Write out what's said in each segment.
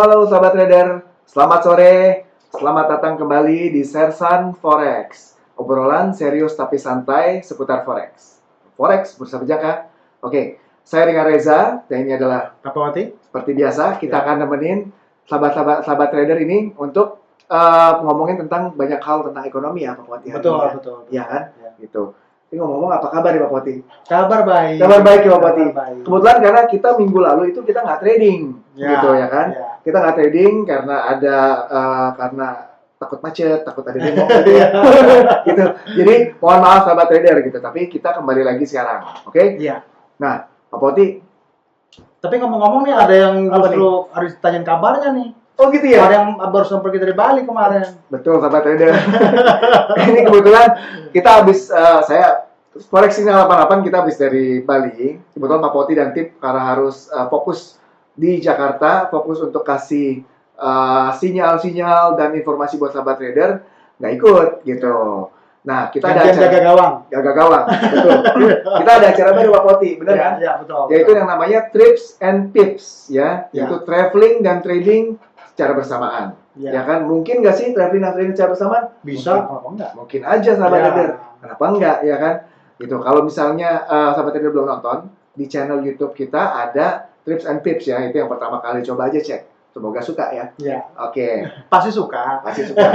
Halo sahabat trader, selamat sore. Selamat datang kembali di Sersan Forex. Obrolan serius tapi santai seputar Forex. Forex bersama Jaka. Oke, saya Ringa Reza dan ini adalah Papawati. seperti biasa kita akan nemenin sahabat trader ini untuk ngomongin tentang banyak hal tentang ekonomi ya Pak Wati. Betul. Iya kan? Ya. Gitu. Ini ngomong-ngomong apa kabar nih Pak Wati? Kabar baik. Kabar baik ya Pak Wati. Kabar baik. Kebetulan karena kita minggu lalu itu kita nggak trading, Ya, gitu ya kan? ya. Kita nggak trading karena ada karena takut macet, takut ada demo gitu ya. Gitu. Jadi mohon maaf sahabat trader gitu. Tapi kita kembali lagi sekarang, oke? Iya. Nah, Pak Wati. Tapi ngomong-ngomong nih ada yang Apa justru harus ditanyain kabarnya nih. Oh gitu ya? Ada yang baru pergi dari Bali kemarin. Betul, sahabat trader. Ini kebetulan kita habis, saya Forex ini 88 kita habis dari Bali. Kebetulan Pak Poti dan tim karena harus fokus di Jakarta, fokus untuk kasih sinyal-sinyal dan informasi buat sahabat trader, nggak ikut gitu. Nah, kita ada Gantian acara jaga gawang. jaga gawang, betul. Kita ada acara baru Pak Poti, benar kan? Iya, betul. Yaitu yang namanya Trips and Pips, ya, Ya. yaitu traveling dan trading secara bersamaan. Ya Ya. kan, mungkin nggak sih traveling dan trading secara bersamaan? Bisa apa enggak? Mungkin aja sahabat Ya. trader. Kenapa enggak, ya kan? Gitu. Kalau misalnya sahabat trader belum nonton, di channel YouTube kita ada Trips and Pips ya, itu yang pertama kali, coba aja cek. Semoga suka ya. Iya. Oke, Pasti suka. pasti suka.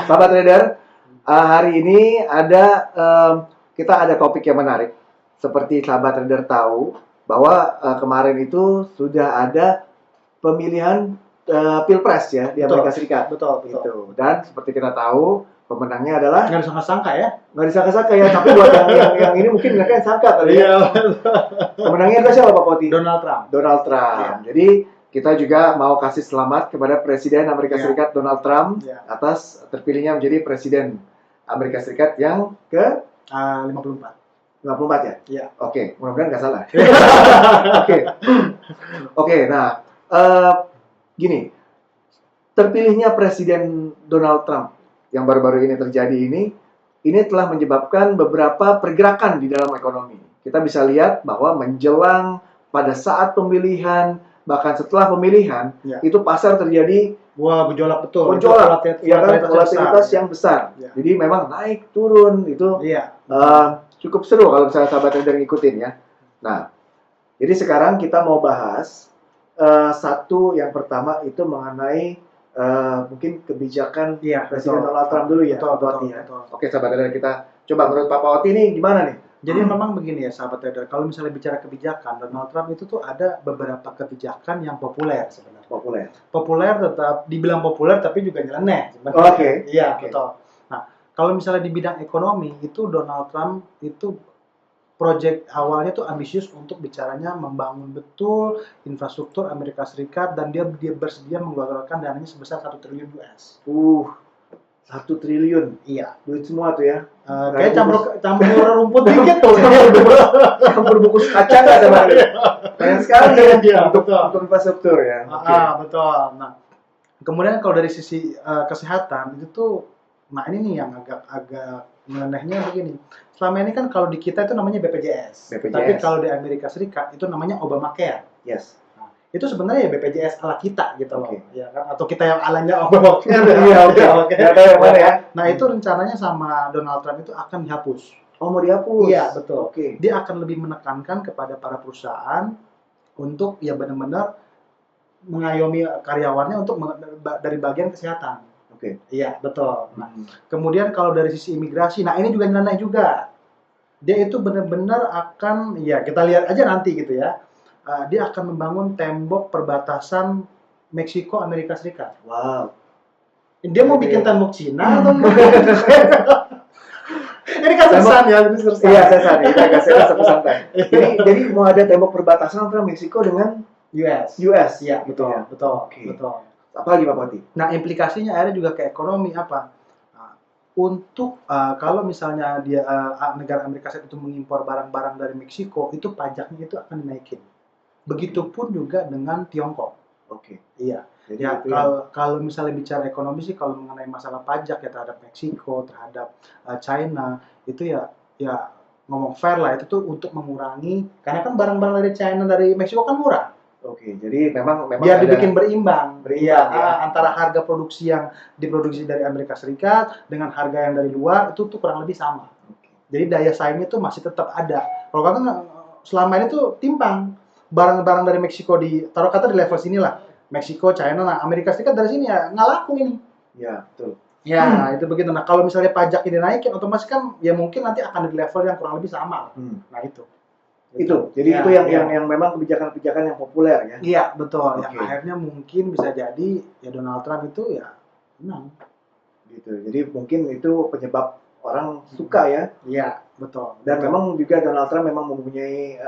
Sahabat trader, hari ini ada kita ada topik yang menarik. Seperti sahabat trader tahu bahwa kemarin itu sudah ada pemilihan Pilpres ya di Amerika Serikat. Betul. Gitu. Dan seperti kita tahu, pemenangnya adalah Nggak disangka-sangka ya. nggak disangka-sangka ya, tapi buat yang ini mungkin mereka yang sangka kali ya. Pemenangnya adalah siapa Pak Poti? Donald Trump. Donald Trump. Jadi kita juga mau kasih selamat kepada Presiden Amerika Ya. Serikat Donald Trump Ya. atas terpilihnya menjadi Presiden Amerika Serikat yang ke 54. 54 ya? Iya. Oke, mudah-mudahan nggak salah. Oke, nah gini, terpilihnya Presiden Donald Trump yang baru-baru ini terjadi ini telah menyebabkan beberapa pergerakan di dalam ekonomi. Kita bisa lihat bahwa menjelang pada saat pemilihan, bahkan setelah pemilihan, Ya. itu pasar terjadi Gua gejolak betul. gejolak, ya kan, Volatilitas volatilitas besar. yang besar. Ya. Jadi memang naik turun itu Iya. cukup seru kalau misalnya sahabat trader ngikutin ya. Nah, jadi sekarang kita mau bahas satu yang pertama itu mengenai mungkin kebijakan Iya, Presiden betul. Donald Trump dulu ya, Betul, Pak Wati ya. betul. Oke, sahabat trader kita coba menurut Pak Wati ini gimana nih? Jadi memang begini ya sahabat trader, kalau misalnya bicara kebijakan, Donald Trump itu tuh ada beberapa kebijakan yang populer sebenarnya. Populer. Populer tetap dibilang populer tapi juga nyeleneh sebenarnya. Oke. Iya, Oke. betul. Nah, kalau misalnya di bidang ekonomi itu Donald Trump itu proyek awalnya tuh ambisius untuk bicaranya membangun betul infrastruktur Amerika Serikat dan dia bersedia mengeluarkan dananya sebesar 1 triliun US. 1 triliun. Iya. Duit semua tuh ya. Kayak campur rumput dikit tuh. Campur bungkus kacang nggak sama ini. Banyak sekali ya Iya, untuk betul. infrastruktur ya. Oke. Betul. Nah, kemudian kalau dari sisi kesehatan itu tuh, nah ini nih yang agak nyelenehnya begini. Selama ini kan kalau di kita itu namanya BPJS. BPJS. Tapi kalau di Amerika Serikat itu namanya Obamacare. Yes. Nah, itu sebenarnya ya BPJS ala kita gitu loh, Oke. ya kan? Atau kita yang alanya Obamacare. Iya, oke. Nggak tahu yang mana ya. Nah, itu rencananya sama Donald Trump itu akan dihapus. Oh, mau dihapus? Iya, betul. Oke. Dia akan lebih menekankan kepada para perusahaan untuk ya benar-benar mengayomi karyawannya untuk dari bagian kesehatan. Oke. Iya, betul. Nah, kemudian kalau dari sisi imigrasi, nah ini juga nyeleneh juga. Dia itu benar-benar akan, ya kita lihat aja nanti gitu ya. Dia akan membangun tembok perbatasan Meksiko Amerika Serikat. Wow. Dia mau bikin tembok Cina atau mau ini kan sersan ya, ini sersan. Iya, saya sadar. Kita agak santai. Jadi mau ada tembok perbatasan antara Meksiko dengan US. US. Iya, betul, Ya. betul, Oke. betul. Apa lagi Pak Poti? Nah, implikasinya akhirnya juga ke ekonomi apa? Nah, untuk kalau misalnya dia negara Amerika Serikat itu mengimpor barang-barang dari Meksiko, itu pajaknya itu akan dinaikin. Begitupun juga dengan Tiongkok. Oke. Iya. Jadi Ya, itu yang- kalau misalnya bicara ekonomi sih, kalau mengenai masalah pajak ya terhadap Meksiko, terhadap China, itu ya ngomong fair lah, itu tuh untuk mengurangi, karena kan barang-barang dari China, dari Meksiko kan murah. Oke, jadi memang Biar ada dibikin berimbang. berimbang, ya. Antara harga produksi yang diproduksi dari Amerika Serikat dengan harga yang dari luar itu tuh kurang lebih sama. Oke. Jadi daya saingnya tuh masih tetap ada. Kalau kata selama ini tuh timpang. Barang-barang dari Meksiko taruh kata di level sini lah. Meksiko, China, nah Amerika Serikat dari sini ya nggak laku ini. Ya, betul. Ya, itu begitu. Nah, kalau misalnya pajak ini naikin, otomatis kan ya mungkin nanti akan di level yang kurang lebih sama. Nah, itu. Itu. Jadi Ya, itu ya. yang memang kebijakan-kebijakan yang populer ya. Iya, betul. Yang Oke. akhirnya mungkin bisa jadi ya Donald Trump itu ya menang. Gitu. Jadi mungkin itu penyebab orang suka ya. Iya, betul. Dan betul. memang juga Donald Trump memang mempunyai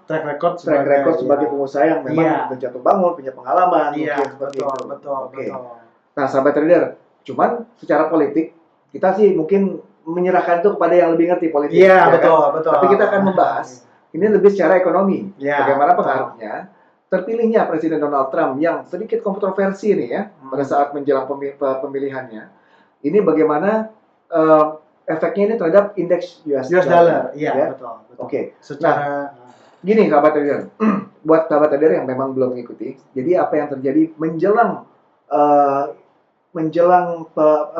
track record track record sebagai ya. pengusaha yang memang Iya. udah jatuh bangun, punya pengalaman Iya, mungkin seperti betul, itu. betul, Oke. betul. Nah, sahabat trader, cuman secara politik kita sih mungkin menyerahkan itu kepada yang lebih ngerti politik. Iya, ya betul, kan? betul. Tapi kita akan membahas ini lebih secara ekonomi. Iya, Bagaimana betul. pengaruhnya terpilihnya Presiden Donald Trump yang sedikit kontroversi nih ya pada saat menjelang pemilihannya. Ini bagaimana efeknya ini terhadap indeks US dollar. Iya, ya? betul, betul. Oke. Secara Gini sahabat trader, buat sahabat trader yang memang belum mengikuti, jadi apa yang terjadi menjelang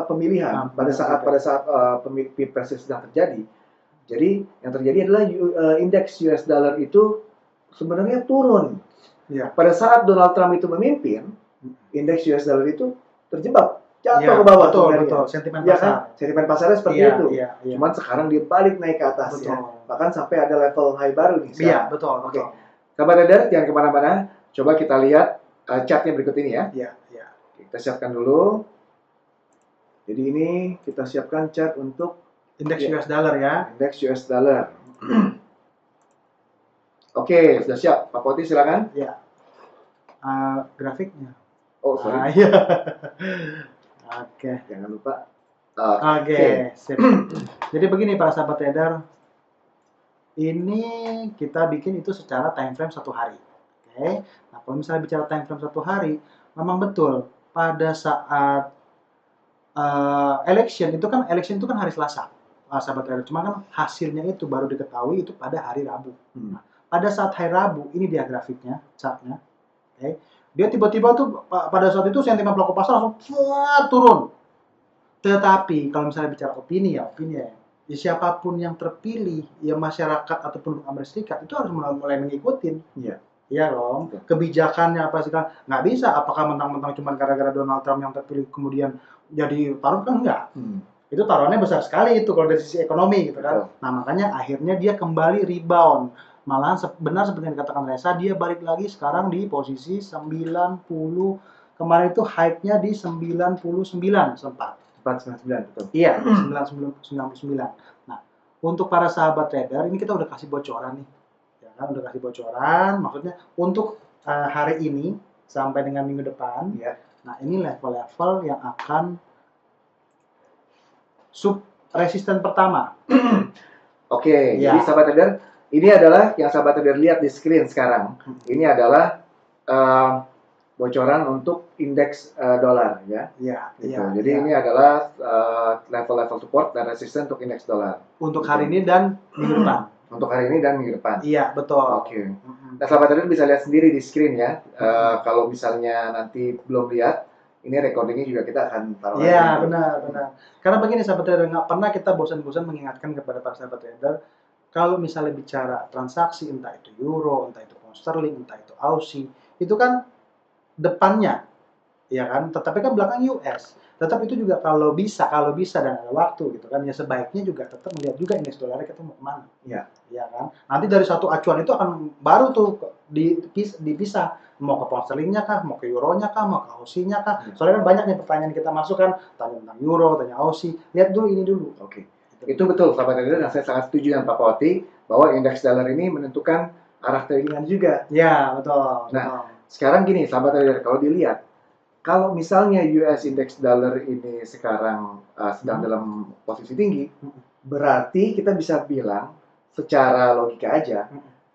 pemilihan pada saat pilpres sedang terjadi. Jadi yang terjadi adalah indeks US dollar itu sebenarnya turun. Iya. Pada saat Donald Trump itu memimpin, indeks US dollar itu terjebak, jatuh Iya, ke bawah. betul, sebenarnya. betul. Sentimen Ya pasar. kan? Sentimen pasarnya seperti Iya, itu. iya, iya. Cuman sekarang dia balik naik ke atas Betul. ya. Bahkan sampai ada level high baru nih. Iya, betul, Oke. betul. Sahabat trader, jangan kemana-mana. Coba kita lihat chartnya berikut ini ya. Iya, iya. Kita siapkan dulu. Jadi ini kita siapkan chart untuk Indeks Iya. US dollar ya. indeks US dollar. Oke, sudah siap. Pak Poti silakan. Iya. Grafiknya. Oh, sorry. Iya. Oke. Jangan lupa. Oke, sip. Jadi begini para sahabat trader, ini kita bikin itu secara time frame 1 hari. Oke. Nah, kalau misalnya bicara time frame 1 hari, memang betul pada saat election itu kan hari Selasa, sahabat trader. Cuma kan hasilnya itu baru diketahui itu pada hari Rabu. Nah, pada saat hari Rabu ini dia grafiknya, chartnya. Oke. Dia tiba-tiba tuh pada saat itu sentimen pelaku pasar langsung turun. Tetapi kalau misalnya bicara opini ya siapapun yang terpilih, ya masyarakat ataupun Amerika Serikat itu harus mulai mengikuti. Iya. Iya dong. Kebijakannya apa sih kan? Nggak bisa. Apakah mentang-mentang cuma gara-gara Donald Trump yang terpilih kemudian jadi taruh kan enggak. Itu taruhannya besar sekali itu kalau dari sisi ekonomi gitu kan. Nah makanya akhirnya dia kembali rebound. Malahan benar seperti yang dikatakan Reza, dia balik lagi sekarang di posisi 90. Kemarin itu high-nya di 99 sempat. 499 betul. Iya, 99. Nah, untuk para sahabat trader, ini kita udah kasih bocoran nih. Ya kan, udah kasih bocoran, maksudnya untuk hari ini sampai dengan minggu depan. Iya. Nah, ini level-level yang akan sub resisten pertama. Oke, Ya. jadi sahabat trader, ini adalah yang sahabat trader lihat di screen sekarang. Ini adalah bocoran untuk indeks dolar ya. Iya, Gitu. iya. Jadi iya. ini adalah level-level support dan resisten untuk indeks dolar. Untuk hari ini dan minggu depan. Untuk hari ini dan minggu depan. Iya, betul. Oke. Nah, sahabat trader bisa lihat sendiri di screen ya. Kalau misalnya nanti belum lihat, ini recordingnya juga kita akan taruh. Iya, benar. Karena begini sahabat trader, nggak pernah kita bosan-bosan mengingatkan kepada para sahabat trader, kalau misalnya bicara transaksi, entah itu euro, entah itu pound sterling, entah itu Aussie, itu kan depannya, ya kan? Tetapi kan belakang US. Tetapi itu juga kalau bisa dan ada waktu gitu kan, ya sebaiknya juga tetap melihat juga indeks dolarnya kita mau kemana. Iya. Ya kan? Nanti dari satu acuan itu akan baru tuh dipisah. Mau ke pound sterlingnya kah, mau ke euronya kah, mau ke Aussie-nya kah? Soalnya kan banyak nih pertanyaan kita masuk kan, tanya tentang euro, tanya Aussie. Lihat dulu ini dulu. Oke. Itu betul sahabat trader, dan saya sangat setuju dengan Pak Poti bahwa indeks dolar ini menentukan arah tradingan juga. Ya, betul. Nah, sekarang gini sahabat trader, kalau dilihat, kalau misalnya US index dollar ini sekarang sedang dalam posisi tinggi, berarti kita bisa bilang secara logika aja,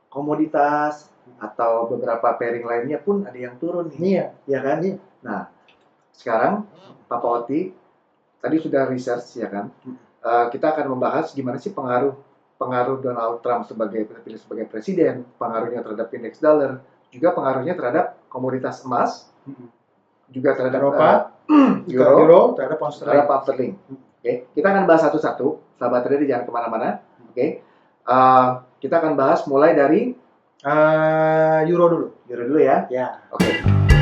komoditas atau beberapa pairing lainnya pun ada yang turun nih. Iya. Ya kan? Nah, sekarang Pak Poti tadi sudah research ya kan? Kita akan membahas gimana sih pengaruh Donald Trump terpilih sebagai presiden, pengaruhnya terhadap indeks dollar, juga pengaruhnya terhadap komoditas emas, Mm-mm. juga terhadap Eropa, euro, terhadap pound sterling. terhadap pound sterling. Oke, kita akan bahas satu-satu. Sahabat trader jangan kemana-mana. Oke, kita akan bahas mulai dari Euro dulu. euro dulu ya. Ya. Oke.